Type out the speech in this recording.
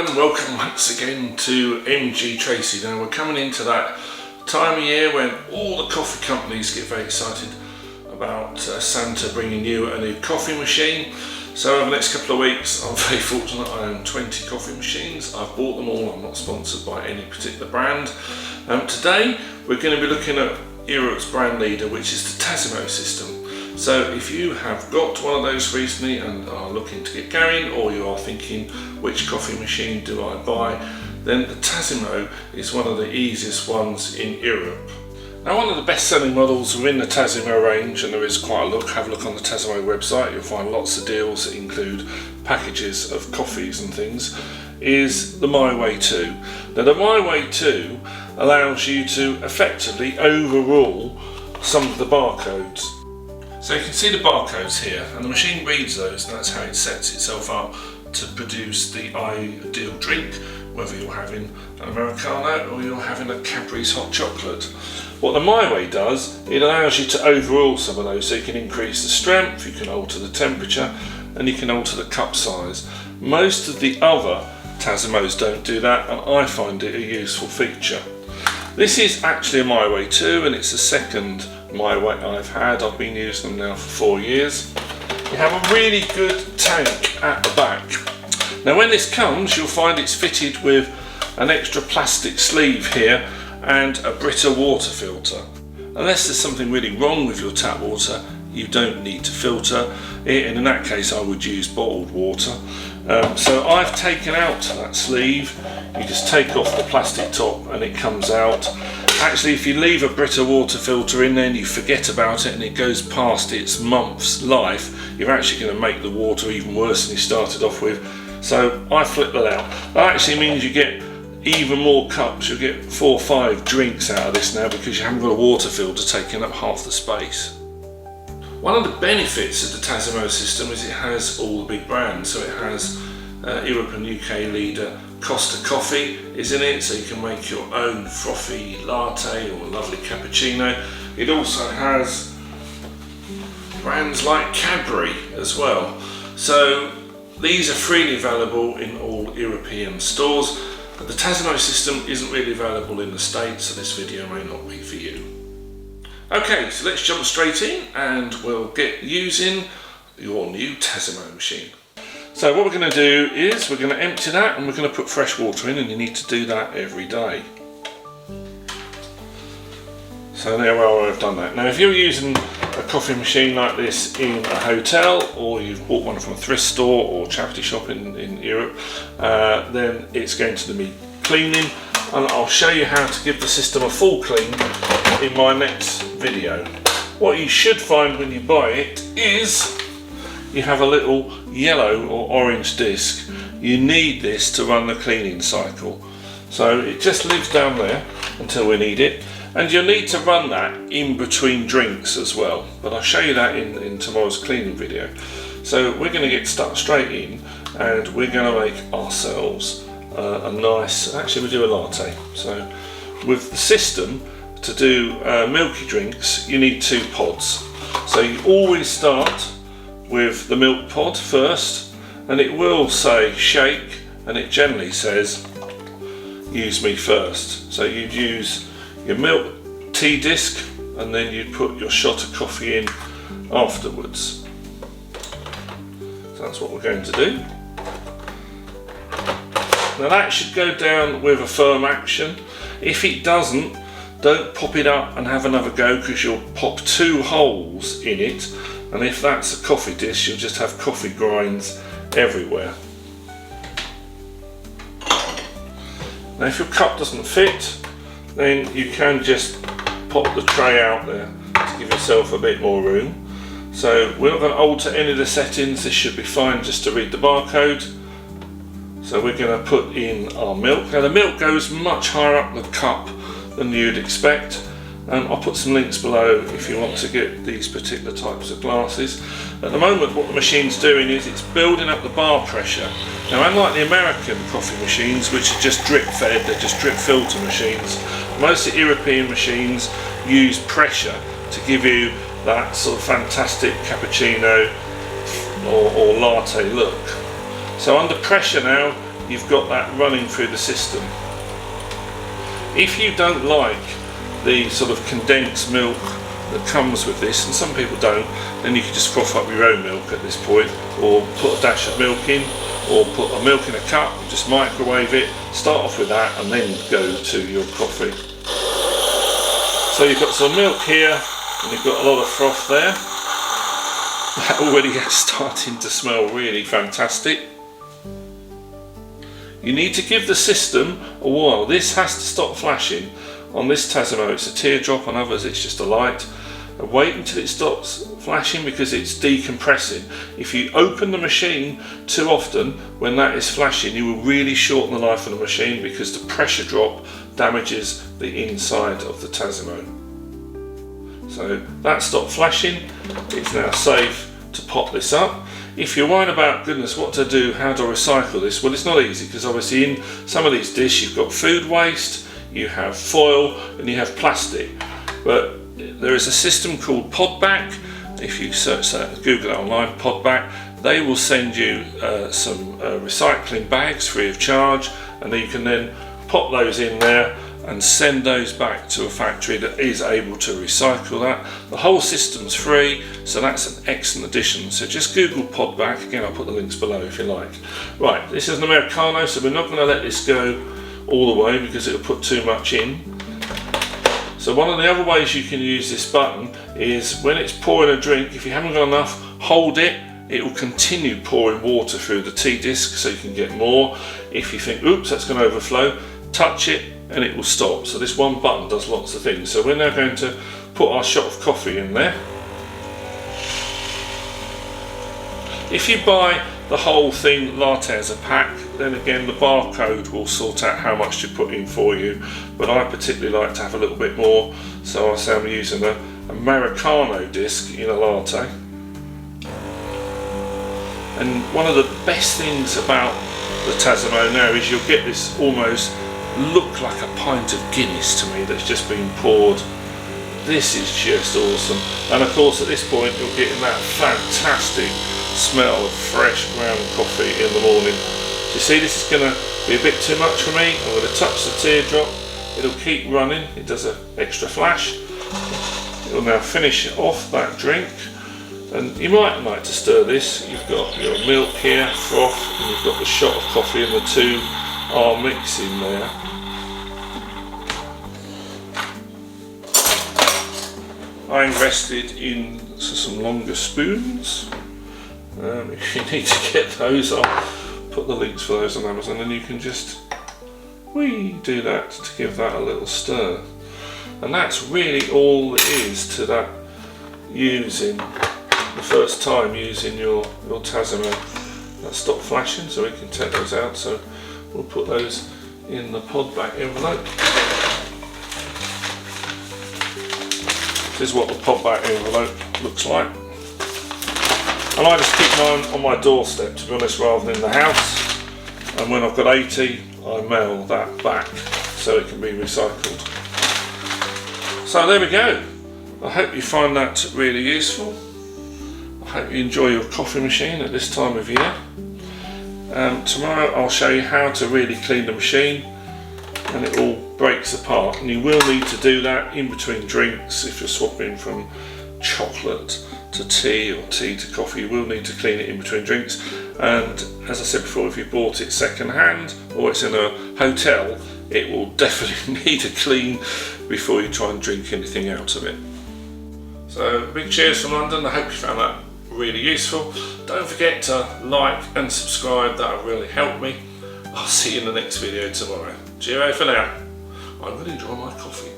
and welcome once again to MGTracey. Now we're coming into that time of year when all the coffee companies get very excited about Santa bringing you a new coffee machine. So over the next couple of weeks I'm very fortunate. I own 20 coffee machines. I've bought them all. I'm not sponsored by any particular brand. Today we're going to be looking at Europe's brand leader, which is the Tassimo system. So if you have got one of those recently and are looking to get going, or you are thinking which coffee machine do I buy, then the Tassimo is one of the easiest ones in Europe. Now, one of the best selling models within the Tassimo range, and there is quite a look, have a look on the Tassimo website, you'll find lots of deals that include packages of coffees and things, is the My Way 2. Now the My Way 2 allows you to effectively overrule some of the barcodes. So you can see the barcodes here, and the machine reads those, and that's how it sets itself up to produce the ideal drink, whether you're having an Americano or you're having a Cadbury's hot chocolate. What the My Way does, it allows you to overrule some of those, so you can increase the strength, you can alter the temperature, and you can alter the cup size. Most of the other Tassimos don't do that, and I find it a useful feature. This is actually a My Way 2, and it's the second My Way I've had. I've been using them now for 4 years. You have a really good tank at the back. Now when this comes, you'll find it's fitted with an extra plastic sleeve here and a Brita water filter. Unless there's something really wrong with your tap water, you don't need to filter it, and in that case I would use bottled water. So I've taken out that sleeve. You just take off the plastic top and it comes out. Actually, if you leave a Brita water filter in there and you forget about it and it goes past its month's life, you're actually going to make the water even worse than you started off with. So I flip that out. That actually means you get even more cups. You'll get 4 or 5 drinks out of this now because you haven't got a water filter taking up half the space. One of the benefits of the Tassimo system is it has all the big brands. So it has Europe and UK leader Costa Coffee is in it, so you can make your own frothy latte or lovely cappuccino. It also has brands like Cadbury as well. So these are freely available in all European stores, but the Tassimo system isn't really available in the States, so this video may not be for you. Okay, so let's jump straight in and we'll get using your new Tassimo machine. So what we're going to do is we're going to empty that and we're going to put fresh water in, and you need to do that every day. So there we are, I've done that. Now if you're using a coffee machine like this in a hotel, or you've bought one from a thrift store or charity shop in Europe, then it's going to need cleaning, and I'll show you how to give the system a full clean in my next video. What you should find when you buy it is you have a little yellow or orange disc. You need this to run the cleaning cycle. So it just lives down there until we need it, and you'll need to run that in between drinks as well, but I'll show you that in tomorrow's cleaning video. So we're going to get stuck straight in and we're going to make ourselves a nice, actually we do a latte. So with the system to do milky drinks, you need 2 pods. So you always start with the milk pod first, and it will say shake, and it generally says use me first. So you'd use your milk tea disc and then you'd put your shot of coffee in afterwards. So that's what we're going to do. Now that should go down with a firm action. If it doesn't, don't pop it up and have another go, because you'll pop 2 holes in it, and if that's a coffee dish, you'll just have coffee grinds everywhere. Now if your cup doesn't fit, then you can just pop the tray out there to give yourself a bit more room. So we're not going to alter any of the settings. This should be fine just to read the barcode. So we're going to put in our milk. Now the milk goes much higher up the cup than you'd expect. I'll put some links below if you want to get these particular types of glasses. At the moment what the machine's doing is it's building up the bar pressure. Now unlike the American coffee machines, which are just drip fed, they're just drip filter machines, most of the European machines use pressure to give you that sort of fantastic cappuccino or latte look. So under pressure now you've got that running through the system. If you don't like the sort of condensed milk that comes with this, and some people don't, then you can just froth up your own milk at this point, or put a dash of milk in, or put a milk in a cup, just microwave it, start off with that and then go to your coffee. So you've got some milk here and you've got a lot of froth there. That already is starting to smell really fantastic. You need to give the system a while. This has to stop flashing. On this Tassimo it's a teardrop, on others it's just a light. And wait until it stops flashing because it's decompressing. If you open the machine too often when that is flashing, you will really shorten the life of the machine because the pressure drop damages the inside of the Tassimo. So that stopped flashing. It's now safe to pop this up. If you're worried about, goodness, what to do, how to recycle this, well, it's not easy because obviously in some of these dishes you've got food waste, you have foil and you have plastic. But there is a system called Podback. If you search that, Google it online, Podback, they will send you some recycling bags free of charge, and then you can then pop those in there and send those back to a factory that is able to recycle that. The whole system's free, so that's an excellent addition. So just Google Podback, again I'll put the links below if you like. Right, this is an Americano, so we're not going to let this go all the way because it'll put too much in. So one of the other ways you can use this button is when it's pouring a drink, if you haven't got enough, hold it. It will continue pouring water through the tea disc so you can get more. If you think, oops, that's going to overflow, touch it and it will stop. So this one button does lots of things. So we're now going to put our shot of coffee in there. If you buy the whole thing latte as a pack, then again the barcode will sort out how much to put in for you, but I particularly like to have a little bit more, so I say I'm using an Americano disc in a latte. And one of the best things about the Tassimo now is you'll get this almost look like a pint of Guinness to me that's just been poured. This is just awesome, and of course at this point you're getting that fantastic smell of fresh ground coffee in the morning. You see, this is going to be a bit too much for me. I'm going to touch the teardrop, it'll keep running, it does an extra flash. It'll now finish off that drink, and you might like to stir this. You've got your milk here, froth, and you've got the shot of coffee, and the two are mixing there. I invested in some longer spoons. If you need to get those, I'll put the links for those on Amazon, and you can just do that to give that a little stir. And that's really all it is to that, using the first time using your Tassimo. That stopped flashing, so we can take those out. So we'll put those in the Podback envelope. This is what the Podback envelope looks like. And I just keep mine on my doorstep, to be honest, rather than in the house. And when I've got 80, I mail that back so it can be recycled. So there we go. I hope you find that really useful. I hope you enjoy your coffee machine at this time of year. Tomorrow I'll show you how to really clean the machine, and it all breaks apart, and you will need to do that in between drinks. If you're swapping from chocolate to tea or tea to coffee, you will need to clean it in between drinks. And as I said before, if you bought it second hand or it's in a hotel, it will definitely need a clean before you try and drink anything out of it. So big cheers from London. I hope you found that really useful. Don't forget to like and subscribe, that will really help me. I'll see you in the next video tomorrow. Cheerio for now. I'm going to enjoy my coffee.